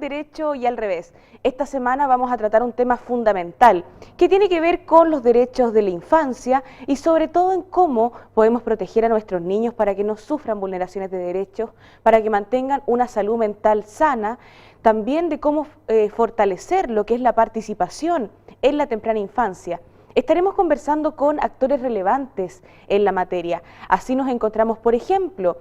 derecho y al revés. Esta semana vamos a tratar un tema fundamental que tiene que ver con los derechos de la infancia y sobre todo en cómo podemos proteger a nuestros niños para que no sufran vulneraciones de derechos, para que mantengan una salud mental sana, también de cómo fortalecer lo que es la participación en la temprana infancia. Estaremos conversando con actores relevantes en la materia. Así nos encontramos, por ejemplo,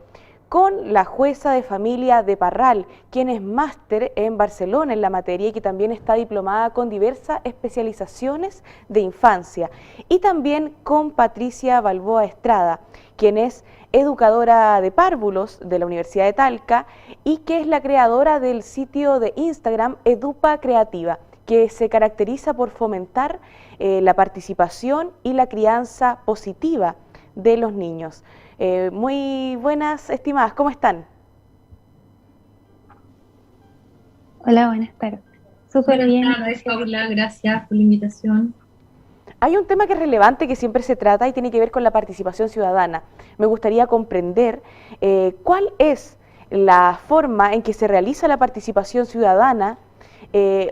con la jueza de familia de Parral, quien es máster en Barcelona en la materia y que también está diplomada con diversas especializaciones de infancia. Y también con Patricia Balboa Estrada, quien es educadora de párvulos de la Universidad de Talca y que es la creadora del sitio de Instagram Edupa Creativa, que se caracteriza por fomentar la participación y la crianza positiva de los niños. Muy buenas, estimadas, ¿cómo están? Hola, buenas tardes. Súper bien. Buenas tardes, Paula, gracias por la invitación. Hay un tema que es relevante, que siempre se trata y tiene que ver con la participación ciudadana. Me gustaría comprender cuál es la forma en que se realiza la participación ciudadana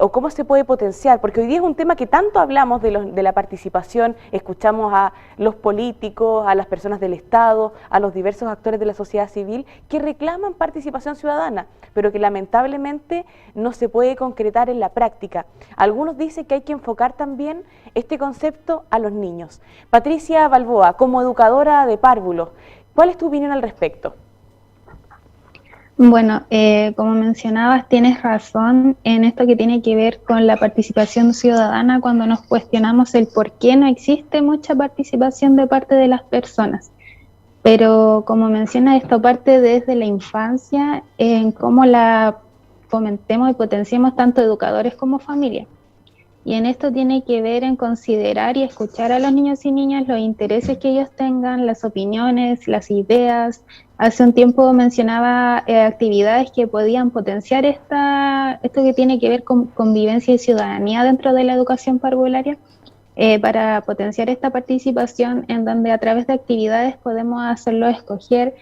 o cómo se puede potenciar, porque hoy día es un tema que tanto hablamos de la participación, escuchamos a los políticos, a las personas del Estado, a los diversos actores de la sociedad civil que reclaman participación ciudadana, pero que lamentablemente no se puede concretar en la práctica. Algunos dicen que hay que enfocar también este concepto a los niños. Patricia Balboa, como educadora de párvulos, ¿cuál es tu opinión al respecto? Bueno, como mencionabas, tienes razón en esto que tiene que ver con la participación ciudadana cuando nos cuestionamos el por qué no existe mucha participación de parte de las personas. Pero como menciona, esto parte desde la infancia en cómo la fomentemos y potenciemos tanto educadores como familia. Y en esto tiene que ver en considerar y escuchar a los niños y niñas los intereses que ellos tengan, las opiniones, las ideas. Hace un tiempo mencionaba actividades que podían potenciar esto que tiene que ver con convivencia y ciudadanía dentro de la educación parvularia, para potenciar esta participación en donde a través de actividades podemos hacerlo escoger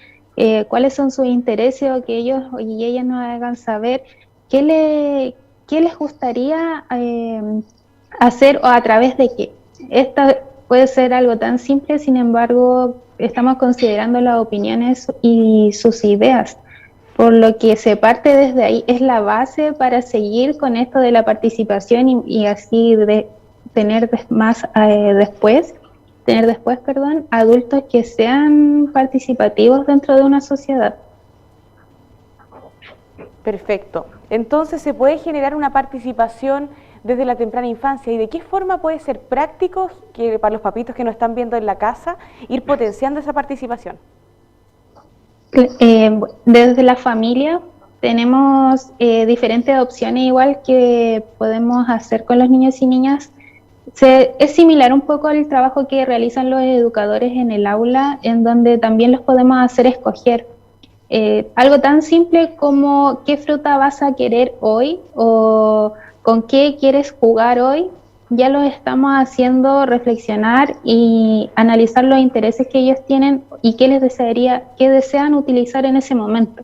cuáles son sus intereses o que ellos y ellas nos hagan saber qué les gustaría hacer o a través de qué. Esta puede ser algo tan simple, sin embargo, estamos considerando las opiniones y sus ideas, por lo que se parte desde ahí, es la base para seguir con esto de la participación y así tener después, adultos que sean participativos dentro de una sociedad. Perfecto. Entonces se puede generar una participación desde la temprana infancia. ¿Y de qué forma puede ser práctico que para los papitos que nos están viendo en la casa ir potenciando esa participación? Desde la familia tenemos diferentes opciones igual que podemos hacer con los niños y niñas. Es similar un poco al trabajo que realizan los educadores en el aula, en donde también los podemos hacer escoger. Algo tan simple como qué fruta vas a querer hoy o con qué quieres jugar hoy, ya los estamos haciendo reflexionar y analizar los intereses que ellos tienen y qué desean utilizar en ese momento.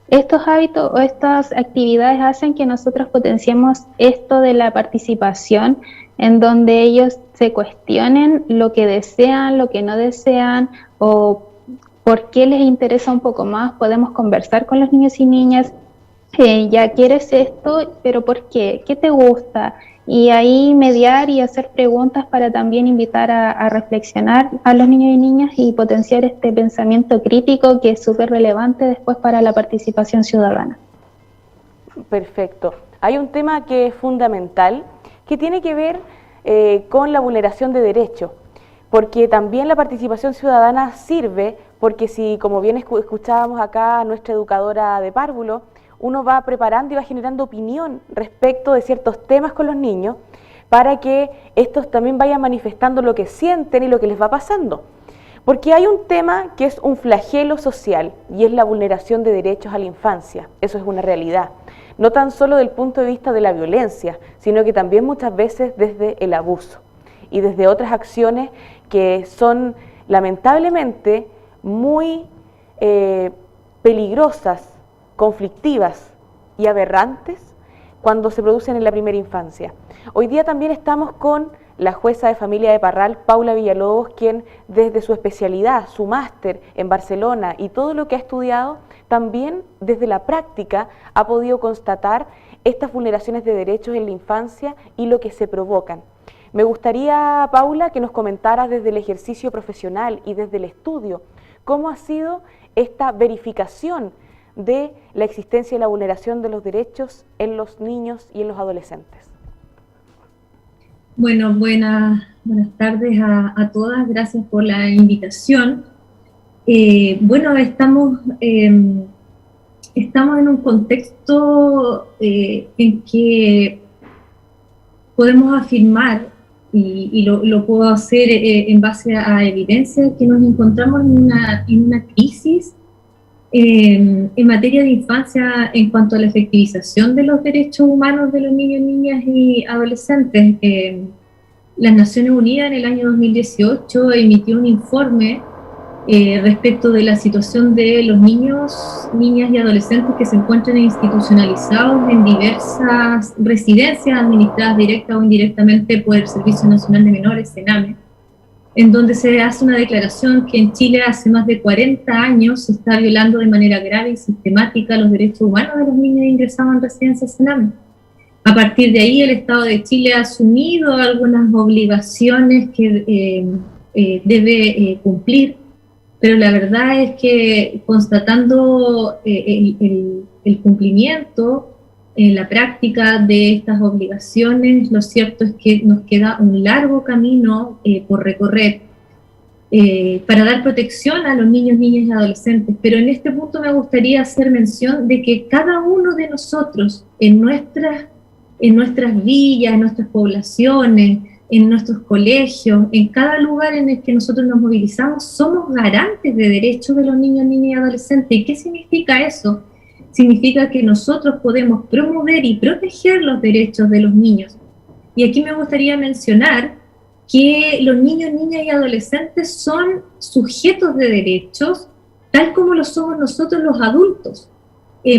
Estos hábitos o estas actividades hacen que nosotros potenciemos esto de la participación, en donde ellos se cuestionen lo que desean, lo que no desean o por qué les interesa un poco más. Podemos conversar con los niños y niñas, ya quieres esto, pero ¿por qué? ¿Qué te gusta? Y ahí mediar y hacer preguntas para también invitar a reflexionar a los niños y niñas y potenciar este pensamiento crítico que es súper relevante después para la participación ciudadana. Perfecto. Hay un tema que es fundamental, que tiene que ver con la vulneración de derechos, porque también la participación ciudadana sirve, porque si, como bien escuchábamos acá a nuestra educadora de párvulo, uno va preparando y va generando opinión respecto de ciertos temas con los niños para que estos también vayan manifestando lo que sienten y lo que les va pasando. Porque hay un tema que es un flagelo social y es la vulneración de derechos a la infancia. Eso es una realidad. No tan solo del punto de vista de la violencia, sino que también muchas veces desde el abuso y desde otras acciones que son lamentablemente muy peligrosas, conflictivas y aberrantes cuando se producen en la primera infancia. Hoy día también estamos con la jueza de familia de Parral, Paula Villalobos, quien desde su especialidad, su máster en Barcelona y todo lo que ha estudiado, también desde la práctica ha podido constatar estas vulneraciones de derechos en la infancia y lo que se provocan. Me gustaría, Paula, que nos comentaras desde el ejercicio profesional y desde el estudio, cómo ha sido esta verificación de la existencia y la vulneración de los derechos en los niños y en los adolescentes. Bueno, buenas tardes a todas, gracias por la invitación. Bueno, estamos en un contexto en que podemos afirmar, y lo puedo hacer en base a evidencia, que nos encontramos en una crisis en materia de infancia en cuanto a la efectivización de los derechos humanos de los niños, niñas y adolescentes. Las Naciones Unidas en el año 2018 emitió un informe respecto de la situación de los niños, niñas y adolescentes que se encuentran institucionalizados en diversas residencias administradas directa o indirectamente por el Servicio Nacional de Menores, SENAME, en donde se hace una declaración que en Chile hace más de 40 años se está violando de manera grave y sistemática los derechos humanos de los niños ingresados en residencias SENAME. A partir de ahí, el Estado de Chile ha asumido algunas obligaciones que debe cumplir, pero la verdad es que constatando el cumplimiento en la práctica de estas obligaciones, lo cierto es que nos queda un largo camino por recorrer para dar protección a los niños, niñas y adolescentes. Pero en este punto me gustaría hacer mención de que cada uno de nosotros en nuestras villas, en nuestras poblaciones, en nuestros colegios, en cada lugar en el que nosotros nos movilizamos, somos garantes de derechos de los niños, niñas y adolescentes. ¿Y qué significa eso? Significa que nosotros podemos promover y proteger los derechos de los niños. Y aquí me gustaría mencionar que los niños, niñas y adolescentes son sujetos de derechos, tal como lo somos nosotros los adultos.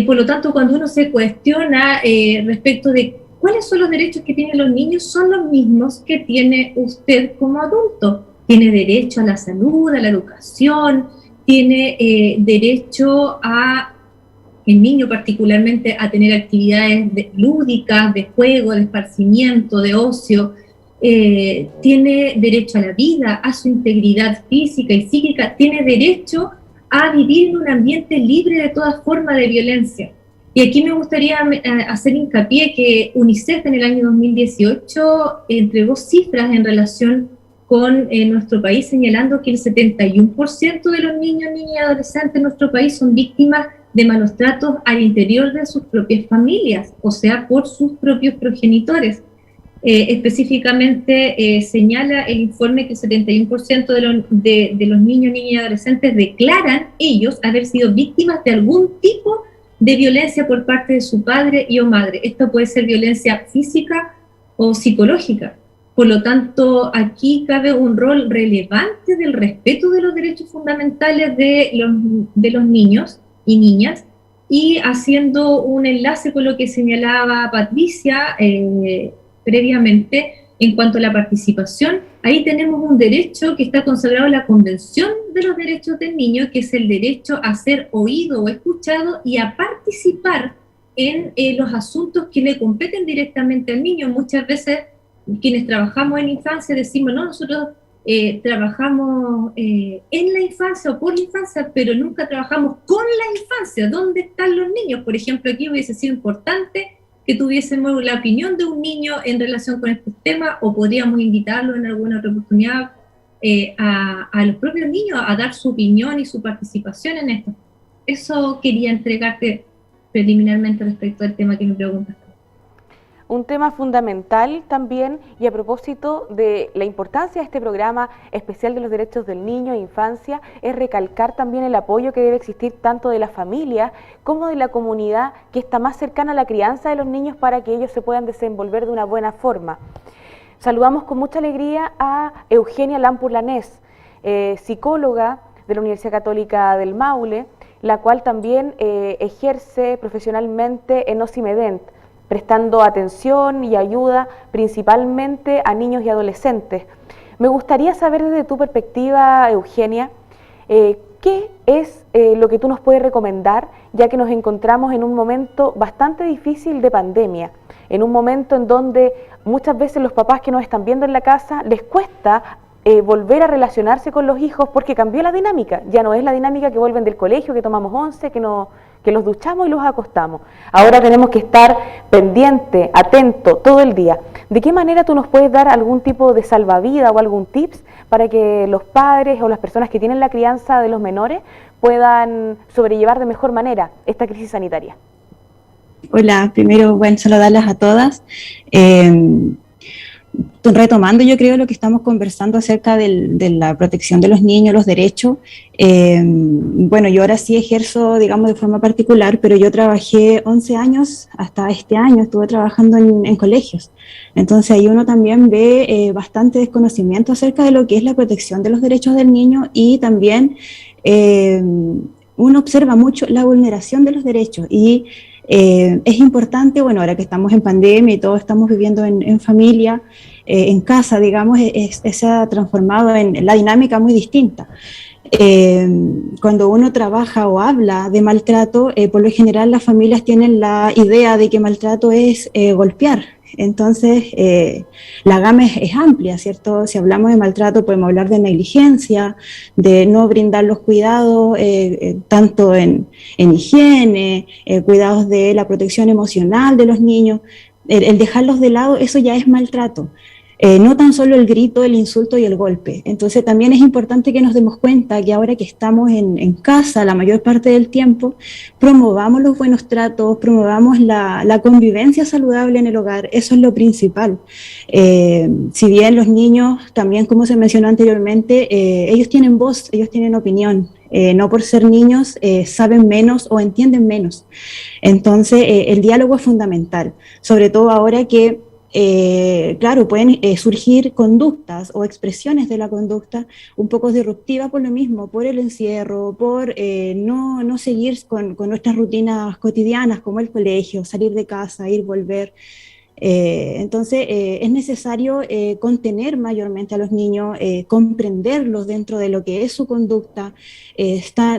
Por lo tanto, cuando uno se cuestiona respecto de cuáles son los derechos que tienen los niños, son los mismos que tiene usted como adulto. Tiene derecho a la salud, a la educación, tiene derecho el niño particularmente, a tener actividades lúdicas, de juego, de esparcimiento, de ocio, tiene derecho a la vida, a su integridad física y psíquica, tiene derecho a vivir en un ambiente libre de toda forma de violencia. Y aquí me gustaría hacer hincapié que UNICEF en el año 2018 entregó cifras en relación con nuestro país, señalando que el 71% de los niños, niñas y adolescentes en nuestro país son víctimas de malos tratos al interior de sus propias familias, o sea, por sus propios progenitores. Específicamente señala el informe que el 71% de los niños, niñas y adolescentes declaran ellos haber sido víctimas de algún tipo de violencia por parte de su padre y o madre. Esto puede ser violencia física o psicológica. Por lo tanto, aquí cabe un rol relevante del respeto de los derechos fundamentales de los niños y niñas, y haciendo un enlace con lo que señalaba Patricia previamente en cuanto a la participación. Ahí tenemos un derecho que está consagrado en la Convención de los Derechos del Niño, que es el derecho a ser oído o escuchado y a participar en los asuntos que le competen directamente al niño. Muchas veces quienes trabajamos en infancia decimos, no, nosotros trabajamos en la infancia o por la infancia, pero nunca trabajamos con la infancia. ¿Dónde están los niños? Por ejemplo, aquí hubiese sido importante que tuviésemos la opinión de un niño en relación con estos temas, o podríamos invitarlo en alguna otra oportunidad a los propios niños a dar su opinión y su participación en esto. Eso quería entregarte preliminarmente respecto al tema que me preguntas. Un tema fundamental también, y a propósito de la importancia de este programa especial de los derechos del niño e infancia, es recalcar también el apoyo que debe existir tanto de la familia como de la comunidad que está más cercana a la crianza de los niños para que ellos se puedan desenvolver de una buena forma. Saludamos con mucha alegría a Eugenia Lampurlanés, psicóloga de la Universidad Católica del Maule, la cual también ejerce profesionalmente en OSIMEDENT. prestando atención y ayuda principalmente a niños y adolescentes. Me gustaría saber desde tu perspectiva, Eugenia, ¿qué es lo que tú nos puedes recomendar, ya que nos encontramos en un momento bastante difícil de pandemia, en un momento en donde muchas veces los papás que nos están viendo en la casa les cuesta volver a relacionarse con los hijos porque cambió la dinámica? Ya no es la dinámica que vuelven del colegio, que tomamos once, que los duchamos y los acostamos. Ahora tenemos que estar pendiente, atento, todo el día. ¿De qué manera tú nos puedes dar algún tipo de salvavidas o algún tips para que los padres o las personas que tienen la crianza de los menores puedan sobrellevar de mejor manera esta crisis sanitaria? Hola, primero, bueno, saludarlas a todas. Retomando, yo creo, lo que estamos conversando acerca de la protección de los niños, los derechos. Bueno, yo ahora sí ejerzo, digamos, de forma particular, pero yo trabajé 11 años, hasta este año estuve trabajando en colegios. Entonces ahí uno también ve bastante desconocimiento acerca de lo que es la protección de los derechos del niño, y también uno observa mucho la vulneración de los derechos. Y es importante, bueno, ahora que estamos en pandemia y todos estamos viviendo en familia, en casa, digamos, se ha transformado en la dinámica muy distinta. Cuando uno trabaja o habla de maltrato, por lo general las familias tienen la idea de que maltrato es golpear. Entonces, la gama es amplia, ¿cierto? Si hablamos de maltrato, podemos hablar de negligencia, de no brindar los cuidados, tanto en higiene, cuidados de la protección emocional de los niños. El dejarlos de lado, eso ya es maltrato. No tan solo el grito, el insulto y el golpe. Entonces también es importante que nos demos cuenta que ahora que estamos en casa la mayor parte del tiempo, promovamos los buenos tratos, promovamos la convivencia saludable en el hogar. Eso es lo principal. Si bien los niños, también como se mencionó anteriormente, ellos tienen voz, ellos tienen opinión. No por ser niños saben menos o entienden menos. Entonces el diálogo es fundamental, sobre todo ahora que claro, pueden surgir conductas o expresiones de la conducta un poco disruptivas por lo mismo, por el encierro, por no seguir con nuestras rutinas cotidianas como el colegio, salir de casa, ir, volver. Entonces es necesario contener mayormente a los niños, comprenderlos dentro de lo que es su conducta.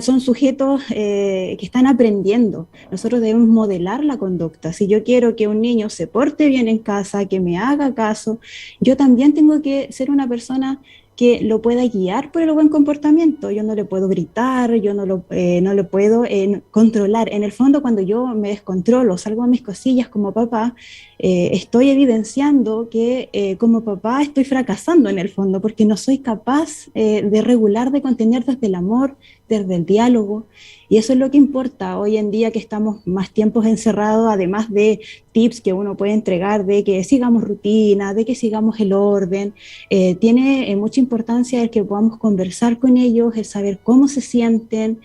Son sujetos que están aprendiendo. Nosotros debemos modelar la conducta. Si yo quiero que un niño se porte bien en casa, que me haga caso, yo también tengo que ser una persona que lo pueda guiar por el buen comportamiento. Yo no le puedo gritar, yo no lo puedo controlar. En el fondo, cuando yo me descontrolo, salgo a mis cosillas como papá, estoy evidenciando que como papá estoy fracasando en el fondo, porque no soy capaz de regular, de contener desde el amor, desde el diálogo. Y eso es lo que importa hoy en día, que estamos más tiempos encerrados, además de tips que uno puede entregar de que sigamos rutina, de que sigamos el orden. Tiene mucha importancia el que podamos conversar con ellos, el saber cómo se sienten,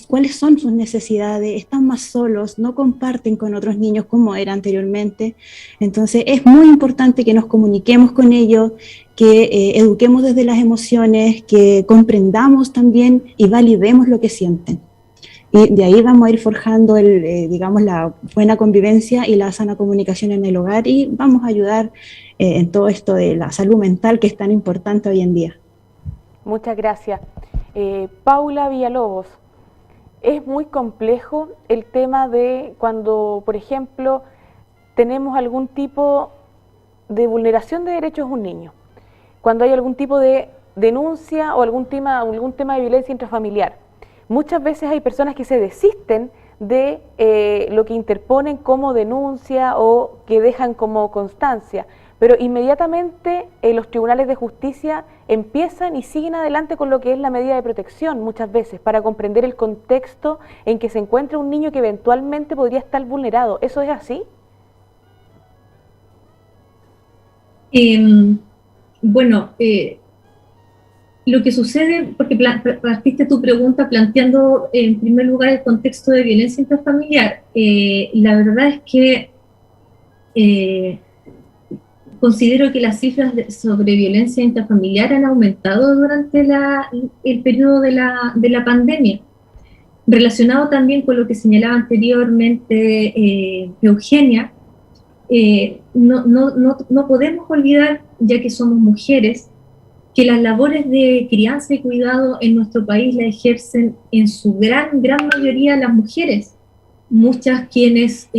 cuáles son sus necesidades. Están más solos, no comparten con otros niños como era anteriormente. Entonces es muy importante que nos comuniquemos con ellos, que eduquemos desde las emociones, que comprendamos también y validemos lo que sienten. Y de ahí vamos a ir forjando digamos, la buena convivencia y la sana comunicación en el hogar, y vamos a ayudar en todo esto de la salud mental, que es tan importante hoy en día. Muchas gracias. Paula Villalobos, es muy complejo el tema de cuando, por ejemplo, tenemos algún tipo de vulneración de derechos de un niño, cuando hay algún tipo de denuncia o algún tema de violencia intrafamiliar. Muchas veces hay personas que se desisten de lo que interponen como denuncia o que dejan como constancia, pero inmediatamente los tribunales de justicia empiezan y siguen adelante con lo que es la medida de protección, muchas veces, para comprender el contexto en que se encuentra un niño que eventualmente podría estar vulnerado. ¿Eso es así? Bueno, lo que sucede, porque partiste tu pregunta planteando en primer lugar el contexto de violencia intrafamiliar, la verdad es que considero que las cifras sobre violencia intrafamiliar han aumentado durante el periodo de la pandemia. Relacionado también con lo que señalaba anteriormente Eugenia, no podemos olvidar, ya que somos mujeres, que las labores de crianza y cuidado en nuestro país la ejercen en su gran mayoría las mujeres. Muchas quienes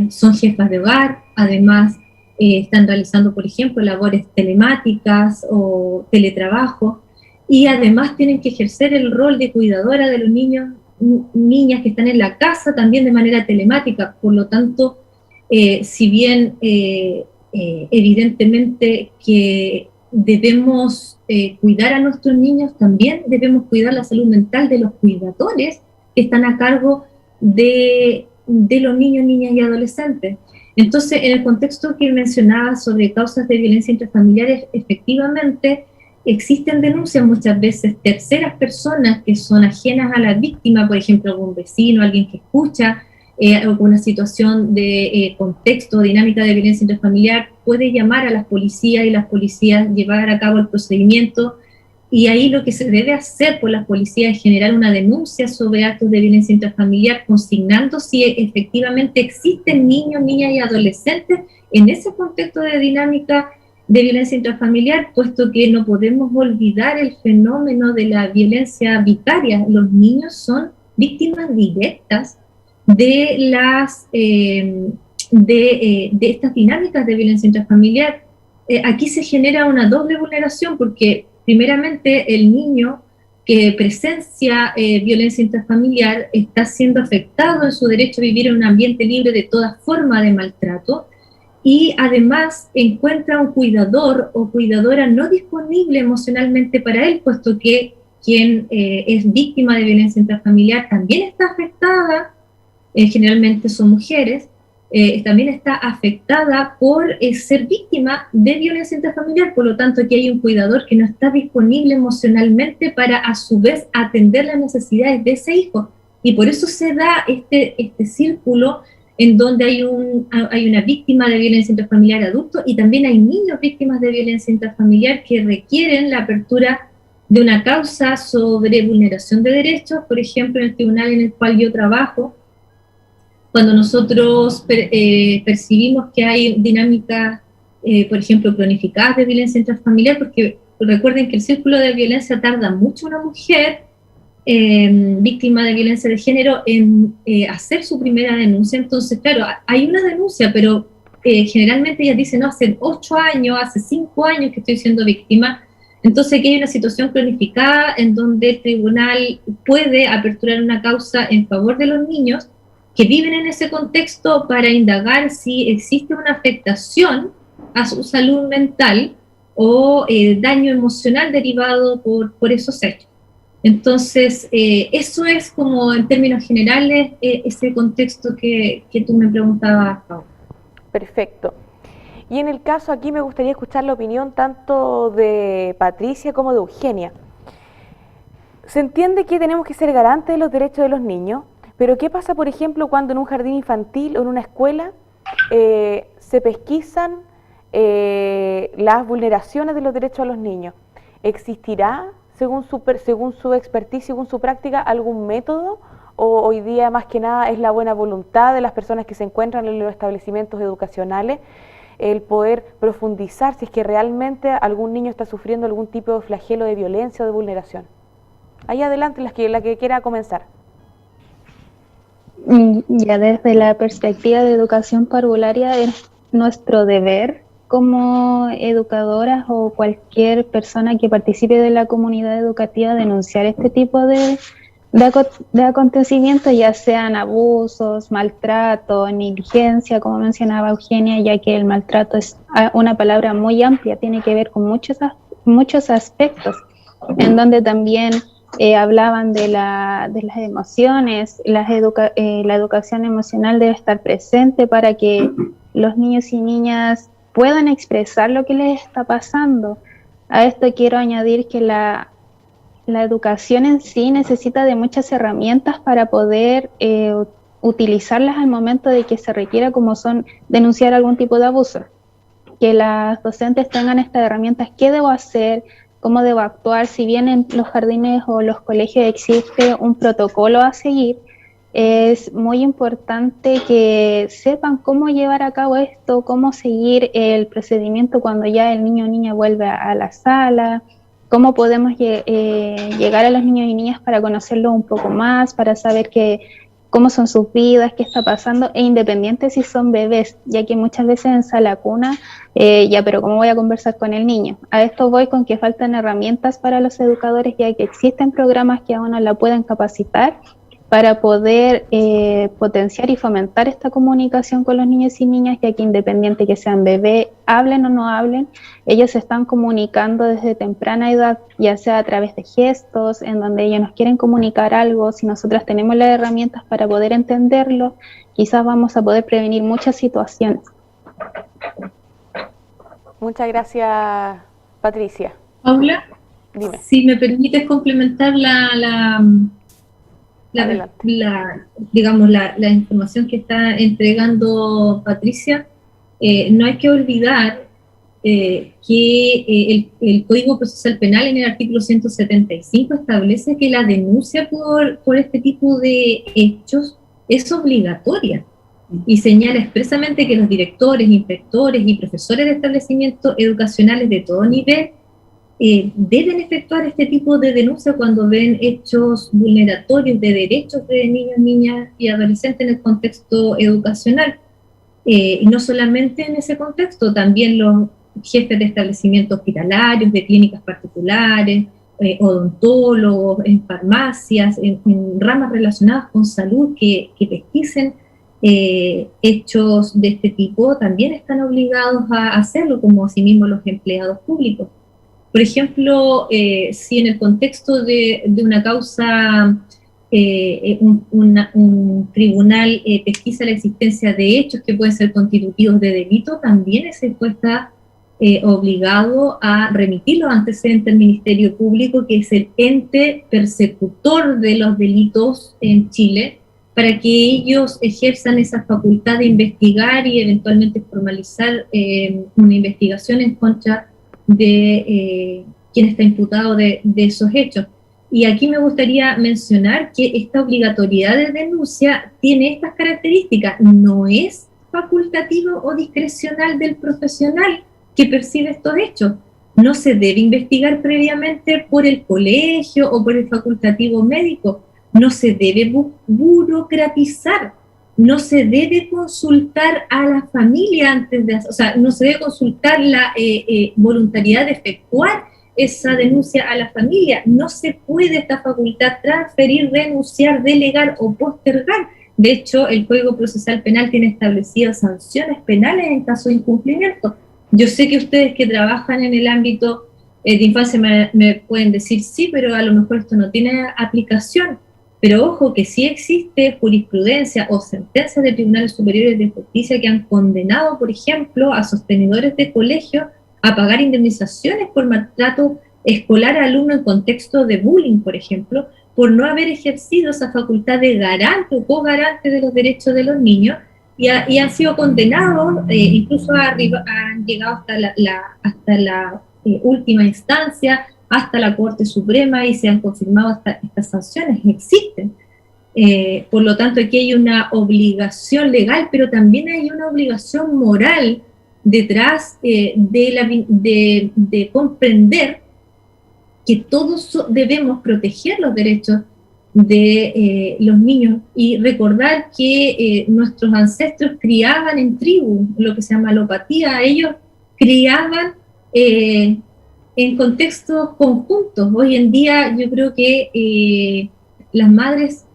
son jefas de hogar, además están realizando, por ejemplo, labores telemáticas o teletrabajo, y además tienen que ejercer el rol de cuidadora de los niños, niñas que están en la casa también de manera telemática. Por lo tanto, si bien evidentemente que debemos cuidar a nuestros niños, también debemos cuidar la salud mental de los cuidadores que están a cargo de los niños, niñas y adolescentes. Entonces, en el contexto que mencionaba sobre causas de violencia intrafamiliar, efectivamente existen denuncias muchas veces, terceras personas que son ajenas a la víctima, por ejemplo, algún vecino, alguien que escucha alguna situación de contexto, dinámica de violencia intrafamiliar, puede llamar a las policías y las policías llevar a cabo el procedimiento, y ahí lo que se debe hacer por las policías es generar una denuncia sobre actos de violencia intrafamiliar, consignando si efectivamente existen niños, niñas y adolescentes en ese contexto de dinámica de violencia intrafamiliar, puesto que no podemos olvidar el fenómeno de la violencia vicaria. Los niños son víctimas directas de estas dinámicas de violencia intrafamiliar. Aquí se genera una doble vulneración, porque primeramente el niño que presencia violencia intrafamiliar está siendo afectado en su derecho a vivir en un ambiente libre de toda forma de maltrato, y además encuentra un cuidador o cuidadora no disponible emocionalmente para él, puesto que quien es víctima de violencia intrafamiliar también está afectada, generalmente son mujeres, también está afectada por ser víctima de violencia intrafamiliar. Por lo tanto, aquí hay un cuidador que no está disponible emocionalmente para, a su vez, atender las necesidades de ese hijo. Y por eso se da este círculo en donde hay una víctima de violencia intrafamiliar adulto, y también hay niños víctimas de violencia intrafamiliar que requieren la apertura de una causa sobre vulneración de derechos. Por ejemplo, en el tribunal en el cual yo trabajo, cuando nosotros percibimos que hay dinámicas, por ejemplo, cronificadas de violencia intrafamiliar, porque recuerden que el círculo de violencia tarda mucho una mujer víctima de violencia de género en hacer su primera denuncia. Entonces, claro, hay una denuncia, pero generalmente ellas dicen, no, hace 8 años, hace 5 años que estoy siendo víctima. Entonces aquí hay una situación cronificada en donde el tribunal puede aperturar una causa en favor de los niños que viven en ese contexto para indagar si existe una afectación a su salud mental o daño emocional derivado por esos hechos. Entonces, eso es como en términos generales ese contexto que tú me preguntabas, Paula. Perfecto. Y en el caso aquí me gustaría escuchar la opinión tanto de Patricia como de Eugenia. Se entiende que tenemos que ser garantes de los derechos de los niños, pero ¿qué pasa, por ejemplo, cuando en un jardín infantil o en una escuela se pesquisan las vulneraciones de los derechos de los niños? ¿Existirá, según su expertise, según su práctica, algún método? ¿O hoy día más que nada es la buena voluntad de las personas que se encuentran en los establecimientos educacionales el poder profundizar si es que realmente algún niño está sufriendo algún tipo de flagelo de violencia o de vulneración? Ahí adelante, la que quiera comenzar. Ya desde la perspectiva de educación parvularia, es nuestro deber como educadoras o cualquier persona que participe de la comunidad educativa denunciar este tipo de acontecimientos, ya sean abusos, maltrato, negligencia, como mencionaba Eugenia, ya que el maltrato es una palabra muy amplia, tiene que ver con muchos aspectos, en donde también hablaban de las emociones. La educación emocional debe estar presente para que los niños y niñas puedan expresar lo que les está pasando. A esto quiero añadir que la educación en sí necesita de muchas herramientas para poder utilizarlas al momento de que se requiera, como son denunciar algún tipo de abuso. Que las docentes tengan estas herramientas, qué debo hacer, cómo debo actuar. Si bien en los jardines o los colegios existe un protocolo a seguir, es muy importante que sepan cómo llevar a cabo esto, cómo seguir el procedimiento cuando ya el niño o niña vuelve a la sala, cómo podemos llegar a los niños y niñas para conocerlos un poco más, para saber cómo son sus vidas, qué está pasando, e independiente si son bebés, ya que muchas veces en sala cuna, ya, pero ¿cómo voy a conversar con el niño? A esto voy con que faltan herramientas para los educadores, ya que existen programas que aún no la pueden capacitar para poder potenciar y fomentar esta comunicación con los niños y niñas, ya que independiente que sean bebés, hablen o no hablen, ellos se están comunicando desde temprana edad, ya sea a través de gestos, en donde ellos nos quieren comunicar algo. Si nosotras tenemos las herramientas para poder entenderlo, quizás vamos a poder prevenir muchas situaciones. Muchas gracias, Patricia. Paula, dime. Si me permites complementar digamos, la información que está entregando Patricia, no hay que olvidar que el Código Procesal Penal en el artículo 175 establece que la denuncia por este tipo de hechos es obligatoria y señala expresamente que los directores, inspectores y profesores de establecimientos educacionales de todo nivel deben efectuar este tipo de denuncia cuando ven hechos vulneratorios de derechos de niños, niñas y adolescentes en el contexto educacional. Y no solamente en ese contexto, también los jefes de establecimientos hospitalarios, de clínicas particulares, odontólogos, en farmacias, en ramas relacionadas con salud que pesquisen hechos de este tipo, también están obligados a hacerlo, como asimismo los empleados públicos. Por ejemplo, si en el contexto de una causa un tribunal pesquisa la existencia de hechos que pueden ser constitutivos de delito, también ese juez está obligado a remitir los antecedentes al Ministerio Público, que es el ente persecutor de los delitos en Chile, para que ellos ejerzan esa facultad de investigar y eventualmente formalizar una investigación en contra de quien está imputado de esos hechos. Y aquí me gustaría mencionar que esta obligatoriedad de denuncia tiene estas características: no es facultativo o discrecional del profesional que percibe estos hechos, no se debe investigar previamente por el colegio o por el facultativo médico, no se debe burocratizar, no se debe consultar a la familia antes de, o sea, no se debe consultar la voluntariedad de efectuar esa denuncia a la familia, no se puede esta facultad transferir, renunciar, delegar o postergar. De hecho, el Código Procesal Penal tiene establecidas sanciones penales en caso de incumplimiento. Yo sé que ustedes que trabajan en el ámbito de infancia me pueden decir, sí, pero a lo mejor esto no tiene aplicación. Pero ojo que sí existe jurisprudencia o sentencias de tribunales superiores de justicia que han condenado, por ejemplo, a sostenedores de colegios a pagar indemnizaciones por maltrato escolar a alumnos en contexto de bullying, por ejemplo, por no haber ejercido esa facultad de garante o co-garante de los derechos de los niños, y han sido condenados, incluso han llegado hasta la última instancia, hasta la Corte Suprema, y se han confirmado estas sanciones, existen. Por lo tanto, aquí hay una obligación legal, pero también hay una obligación moral detrás de comprender que todos debemos proteger los derechos de los niños y recordar que nuestros ancestros criaban en tribu, lo que se llama alopatía, ellos criaban en contextos conjuntos. Hoy en día yo creo que las madres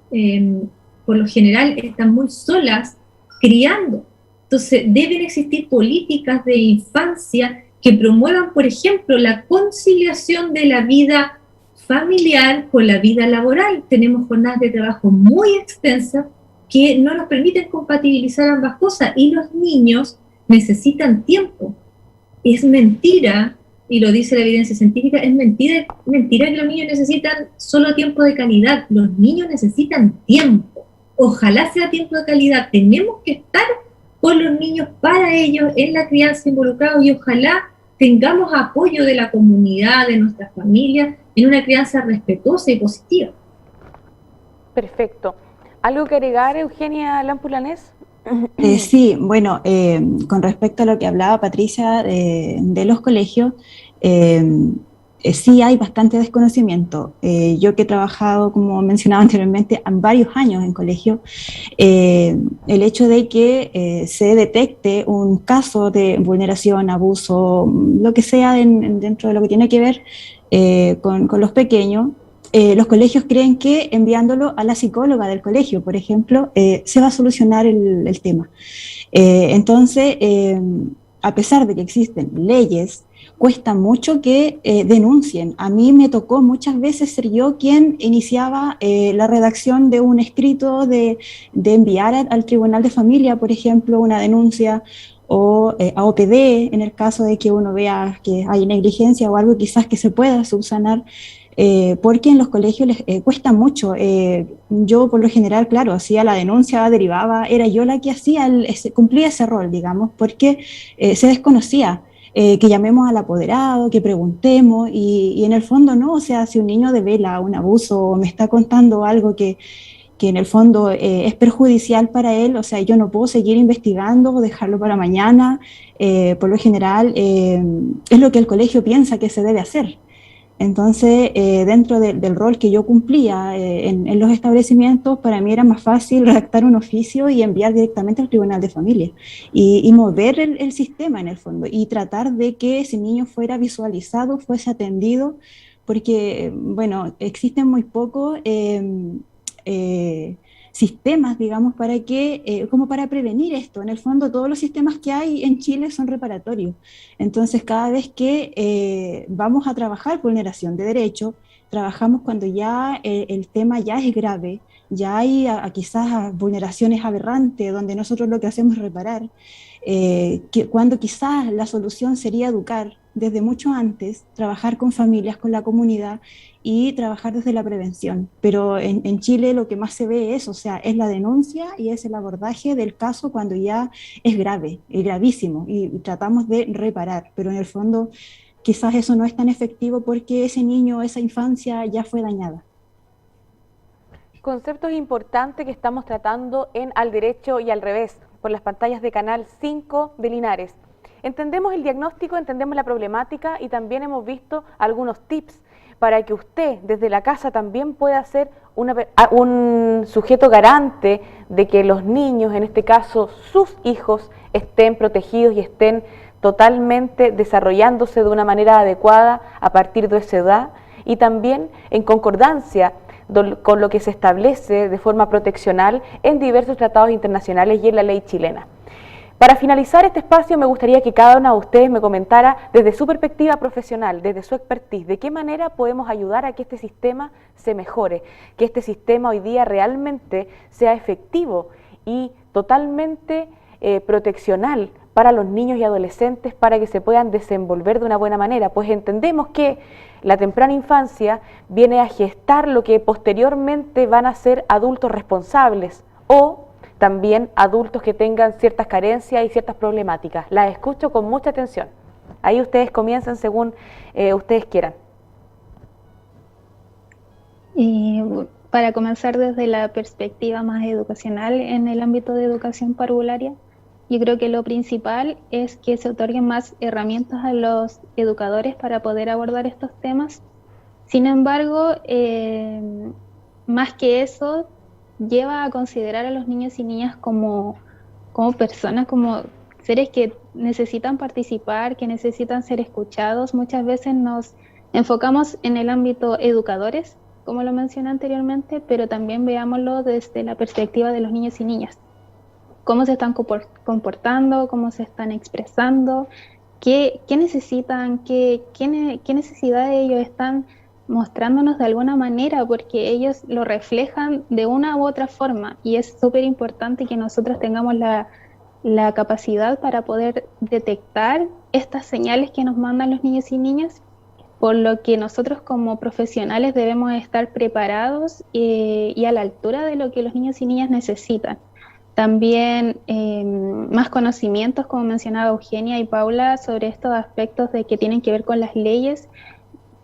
por lo general están muy solas criando. Entonces deben existir políticas de infancia que promuevan, por ejemplo, la conciliación de la vida familiar con la vida laboral. Tenemos jornadas de trabajo muy extensas que no nos permiten compatibilizar ambas cosas, y los niños necesitan tiempo. Es mentira, y lo dice la evidencia científica, es mentira que los niños necesitan solo tiempo de calidad. Los niños necesitan tiempo. Ojalá sea tiempo de calidad. Tenemos que estar con los niños para ellos en la crianza involucrados, y ojalá tengamos apoyo de la comunidad, de nuestras familias, en una crianza respetuosa y positiva. Perfecto. ¿Algo que agregar, Eugenia Lampulanés? Sí, bueno, con respecto a lo que hablaba Patricia de los colegios, sí hay bastante desconocimiento. Yo que he trabajado, como mencionaba anteriormente, en varios años en colegio, el hecho de que se detecte un caso de vulneración, abuso, lo que sea dentro de lo que tiene que ver con los pequeños, los colegios creen que enviándolo a la psicóloga del colegio, por ejemplo, se va a solucionar el tema. Entonces, a pesar de que existen leyes, cuesta mucho que denuncien. A mí me tocó muchas veces ser yo quien iniciaba la redacción de un escrito, de enviar al Tribunal de Familia, por ejemplo, una denuncia, o a OPD, en el caso de que uno vea que hay negligencia o algo quizás que se pueda subsanar. Porque en los colegios les cuesta mucho. Yo por lo general, claro, hacía la denuncia, derivaba, era yo la que hacía, cumplía ese rol, digamos, porque se desconocía. Que llamemos al apoderado, que preguntemos, y en el fondo no, o sea, si un niño devela un abuso o me está contando algo que en el fondo es perjudicial para él, o sea, yo no puedo seguir investigando o dejarlo para mañana. Por lo general es lo que el colegio piensa que se debe hacer. Entonces, dentro del rol que yo cumplía en los establecimientos, para mí era más fácil redactar un oficio y enviar directamente al Tribunal de Familia y mover el sistema en el fondo y tratar de que ese niño fuera visualizado, fuese atendido, porque, bueno, existen muy pocos sistemas, digamos, para que, como para prevenir esto. En el fondo, todos los sistemas que hay en Chile son reparatorios. Entonces, cada vez que vamos a trabajar vulneración de derechos, trabajamos cuando ya el tema ya es grave, ya hay quizás vulneraciones aberrantes, donde nosotros lo que hacemos es reparar, cuando quizás la solución sería educar desde mucho antes, trabajar con familias, con la comunidad y trabajar desde la prevención. Pero en Chile lo que más se ve es, o sea, es la denuncia y es el abordaje del caso cuando ya es grave, es gravísimo, y tratamos de reparar, pero en el fondo quizás eso no es tan efectivo porque ese niño, esa infancia ya fue dañada. Conceptos importantes que estamos tratando en Al Derecho y al Revés, por las pantallas de Canal 5 de Linares. Entendemos el diagnóstico, entendemos la problemática y también hemos visto algunos tips para que usted desde la casa también pueda ser un sujeto garante de que los niños, en este caso sus hijos, estén protegidos y estén totalmente desarrollándose de una manera adecuada a partir de esa edad y también en concordancia con lo que se establece de forma proteccional en diversos tratados internacionales y en la ley chilena. Para finalizar este espacio me gustaría que cada uno de ustedes me comentara desde su perspectiva profesional, desde su expertise, de qué manera podemos ayudar a que este sistema se mejore, que este sistema hoy día realmente sea efectivo y totalmente proteccional para los niños y adolescentes para que se puedan desenvolver de una buena manera, pues entendemos que la temprana infancia viene a gestar lo que posteriormente van a ser adultos responsables o también adultos que tengan ciertas carencias y ciertas problemáticas. Las escucho con mucha atención. Ahí ustedes comienzan según ustedes quieran. Y para comenzar desde la perspectiva más educacional en el ámbito de educación parvularia, yo creo que lo principal es que se otorguen más herramientas a los educadores para poder abordar estos temas. Sin embargo, más que eso, lleva a considerar a los niños y niñas como personas, como seres que necesitan participar, que necesitan ser escuchados. Muchas veces nos enfocamos en el ámbito educadores, como lo mencioné anteriormente, pero también veámoslo desde la perspectiva de los niños y niñas. Cómo se están comportando, cómo se están expresando, qué necesitan, qué necesidades ellos están mostrándonos de alguna manera, porque ellos lo reflejan de una u otra forma, y es súper importante que nosotros tengamos la capacidad para poder detectar estas señales que nos mandan los niños y niñas, por lo que nosotros como profesionales debemos estar preparados y a la altura de lo que los niños y niñas necesitan. También más conocimientos, como mencionaba Eugenia y Paula, sobre estos aspectos de que tienen que ver con las leyes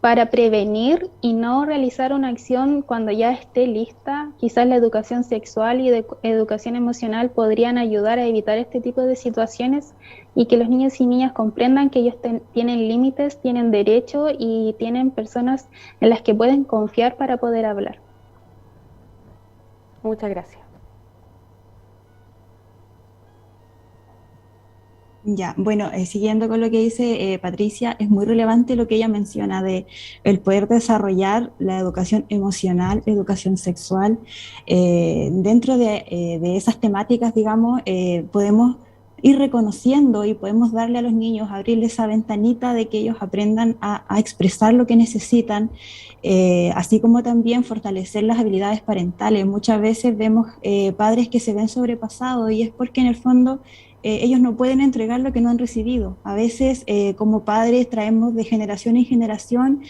para prevenir y no realizar una acción cuando ya esté lista. Quizás la educación sexual y educación emocional podrían ayudar a evitar este tipo de situaciones y que los niños y niñas comprendan que ellos tienen límites, tienen derecho y tienen personas en las que pueden confiar para poder hablar. Muchas gracias. Ya, bueno, siguiendo con lo que dice Patricia, es muy relevante lo que ella menciona de el poder desarrollar la educación emocional, educación sexual. Dentro de esas temáticas, digamos, podemos ir reconociendo y podemos darle a los niños, abrirles esa ventanita de que ellos aprendan a expresar lo que necesitan, así como también fortalecer las habilidades parentales. Muchas veces vemos padres que se ven sobrepasados y es porque en el fondo ellos no pueden entregar lo que no han recibido. A veces, como padres, traemos de generación en generación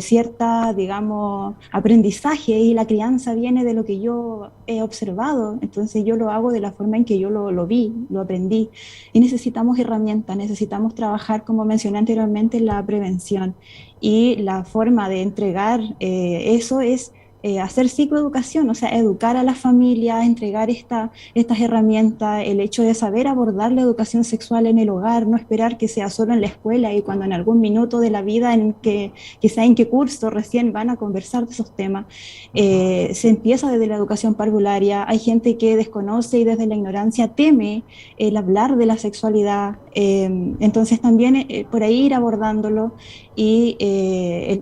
cierta, digamos, aprendizaje y la crianza viene de lo que yo he observado. Entonces, yo lo hago de la forma en que yo lo vi, lo aprendí. Y necesitamos herramientas, necesitamos trabajar, como mencioné anteriormente, en la prevención. Y la forma de entregar eso es hacer psicoeducación, o sea, educar a la familia, entregar estas herramientas, el hecho de saber abordar la educación sexual en el hogar, no esperar que sea solo en la escuela y cuando en algún minuto de la vida, en que quizá en qué curso recién van a conversar de esos temas. Se empieza desde la educación parvularia, hay gente que desconoce y desde la ignorancia teme el hablar de la sexualidad, entonces también por ahí ir abordándolo y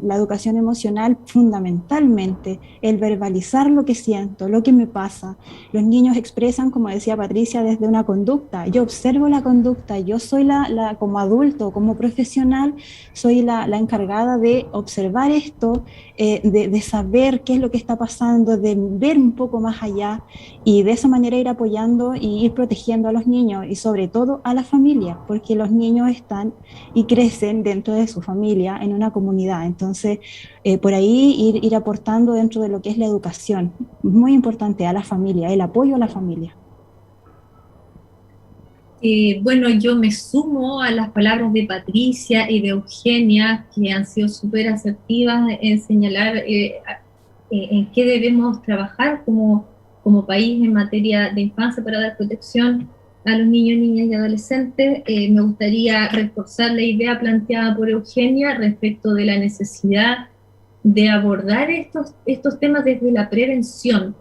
la educación emocional fundamentalmente, el verbalizar lo que siento, lo que me pasa. Los niños expresan, como decía Patricia, desde una conducta. Yo observo la conducta, yo soy como adulto, como profesional, soy la encargada de observar esto, de saber qué es lo que está pasando, de ver un poco más allá y de esa manera ir apoyando y ir protegiendo a los niños y sobre todo a la familia, porque los niños están y crecen dentro de su familia en una comunidad. Entonces, por ahí ir aportando dentro de lo que es la educación. Muy importante a la familia, el apoyo a la familia. Bueno, yo me sumo a las palabras de Patricia y de Eugenia, que han sido súper asertivas en señalar en qué debemos trabajar como país en materia de infancia para dar protección a los niños, niñas y adolescentes. Me gustaría reforzar la idea planteada por Eugenia respecto de la necesidad de abordar estos temas desde la prevención.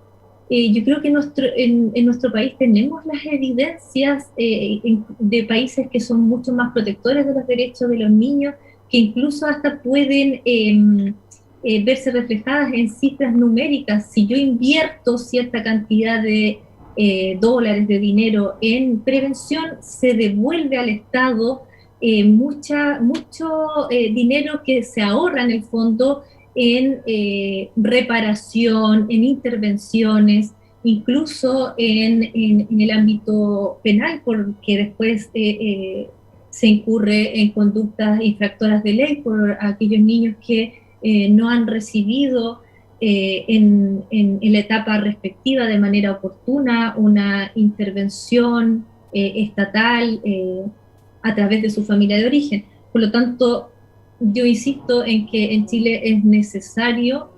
Yo creo que en nuestro país tenemos las evidencias de países que son mucho más protectores de los derechos de los niños, que incluso hasta pueden verse reflejadas en cifras numéricas. Si yo invierto cierta cantidad de dólares de dinero en prevención, se devuelve al Estado mucho dinero que se ahorra en el fondo en reparación, en intervenciones, incluso en el ámbito penal, porque después se incurre en conductas infractoras de ley por aquellos niños que no han recibido en la etapa respectiva de manera oportuna una intervención estatal a través de su familia de origen. Por lo tanto, yo insisto en que en Chile es necesario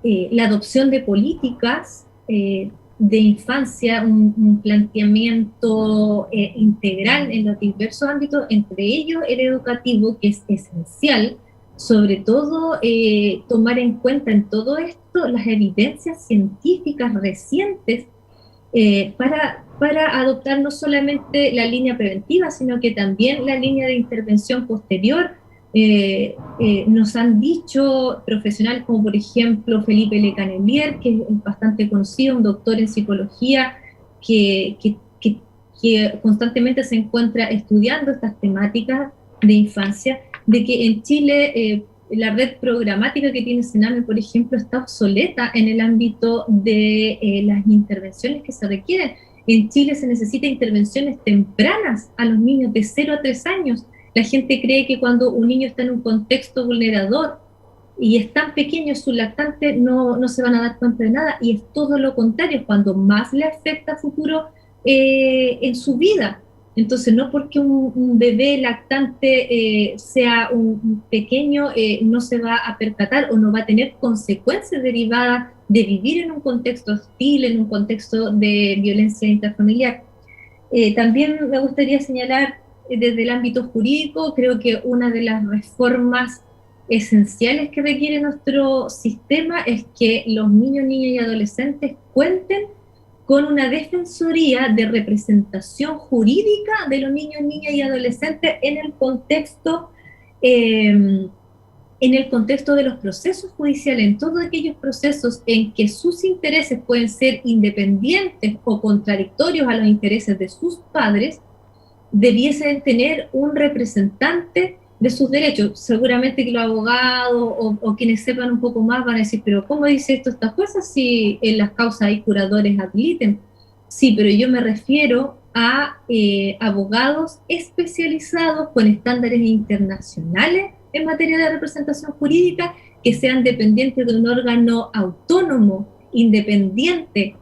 la adopción de políticas de infancia, un planteamiento integral en los diversos ámbitos, entre ellos el educativo, que es esencial, sobre todo tomar en cuenta en todo esto las evidencias científicas recientes para adoptar no solamente la línea preventiva, sino que también la línea de intervención posterior. Nos han dicho profesionales como por ejemplo Felipe Lecanelier, que es bastante conocido, un doctor en psicología que constantemente se encuentra estudiando estas temáticas de infancia, de que en Chile la red programática que tiene Sename, por ejemplo, está obsoleta en el ámbito de las intervenciones que se requieren. En Chile se necesitan intervenciones tempranas a los niños de 0 a 3 años. La gente cree que cuando un niño está en un contexto vulnerador y es tan pequeño su lactante, no se van a dar cuenta de nada, y es todo lo contrario, cuando más le afecta a futuro en su vida. Entonces, no porque un bebé lactante sea un pequeño, no se va a percatar o no va a tener consecuencias derivadas de vivir en un contexto hostil, en un contexto de violencia intrafamiliar. También me gustaría señalar desde el ámbito jurídico, creo que una de las reformas esenciales que requiere nuestro sistema es que los niños, niñas y adolescentes cuenten con una defensoría de representación jurídica de los niños, niñas y adolescentes en el contexto de los procesos judiciales, en todos aquellos procesos en que sus intereses pueden ser independientes o contradictorios a los intereses de sus padres, debiesen tener un representante de sus derechos. Seguramente que los abogados o quienes sepan un poco más van a decir, pero ¿cómo dice esto estas cosas si en las causas hay curadores habiliten? Sí, pero yo me refiero a abogados especializados con estándares internacionales en materia de representación jurídica, que sean dependientes de un órgano autónomo, independiente,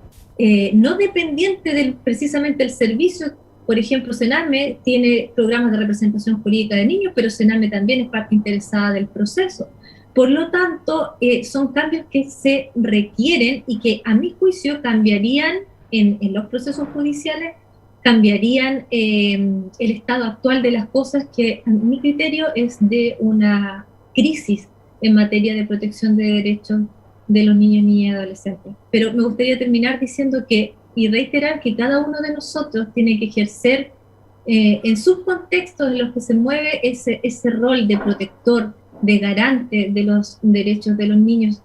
no dependiente precisamente del servicio. Por ejemplo, Sename tiene programas de representación jurídica de niños, pero Sename también es parte interesada del proceso. Por lo tanto, son cambios que se requieren y que, a mi juicio, cambiarían en los procesos judiciales, cambiarían el estado actual de las cosas, que a mi criterio es de una crisis en materia de protección de derechos de los niños, niñas y adolescentes. Pero me gustaría terminar diciendo y reiterar que cada uno de nosotros tiene que ejercer en sus contextos en los que se mueve ese rol de protector, de garante de los derechos de los niños,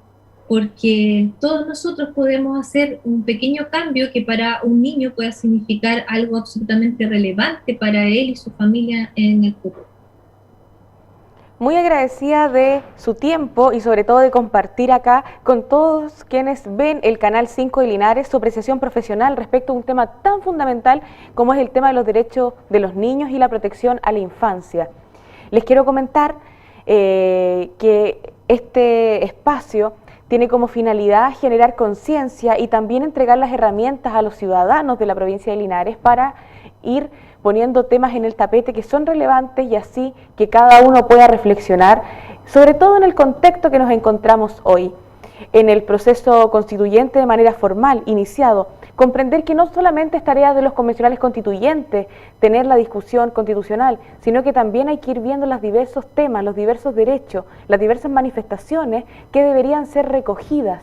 porque todos nosotros podemos hacer un pequeño cambio que para un niño pueda significar algo absolutamente relevante para él y su familia en el futuro. Muy agradecida de su tiempo y sobre todo de compartir acá con todos quienes ven el Canal 5 de Linares su apreciación profesional respecto a un tema tan fundamental como es el tema de los derechos de los niños y la protección a la infancia. Les quiero comentar que este espacio tiene como finalidad generar conciencia y también entregar las herramientas a los ciudadanos de la provincia de Linares para ir poniendo temas en el tapete que son relevantes y así que cada uno pueda reflexionar, sobre todo en el contexto que nos encontramos hoy, en el proceso constituyente de manera formal, iniciado, comprender que no solamente es tarea de los convencionales constituyentes tener la discusión constitucional, sino que también hay que ir viendo los diversos temas, los diversos derechos, las diversas manifestaciones que deberían ser recogidas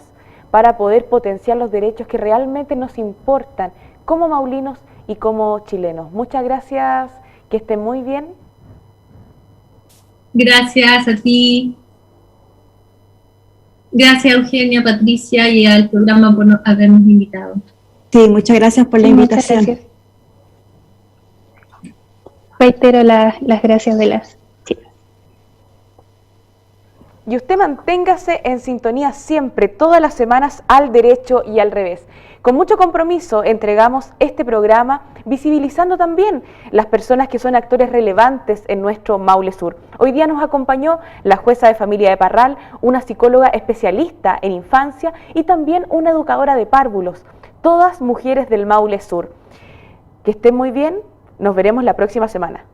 para poder potenciar los derechos que realmente nos importan como maulinos y como chilenos. Muchas gracias, que estén muy bien. Gracias a ti. Gracias, Eugenia, Patricia, y al programa por habernos invitado. Sí, muchas gracias por la invitación. Gracias. Reitero las gracias de las chicas. Y usted manténgase en sintonía siempre, todas las semanas, al derecho y al revés. Con mucho compromiso entregamos este programa visibilizando también las personas que son actores relevantes en nuestro Maule Sur. Hoy día nos acompañó la jueza de familia de Parral, una psicóloga especialista en infancia y también una educadora de párvulos, todas mujeres del Maule Sur. Que estén muy bien, nos veremos la próxima semana.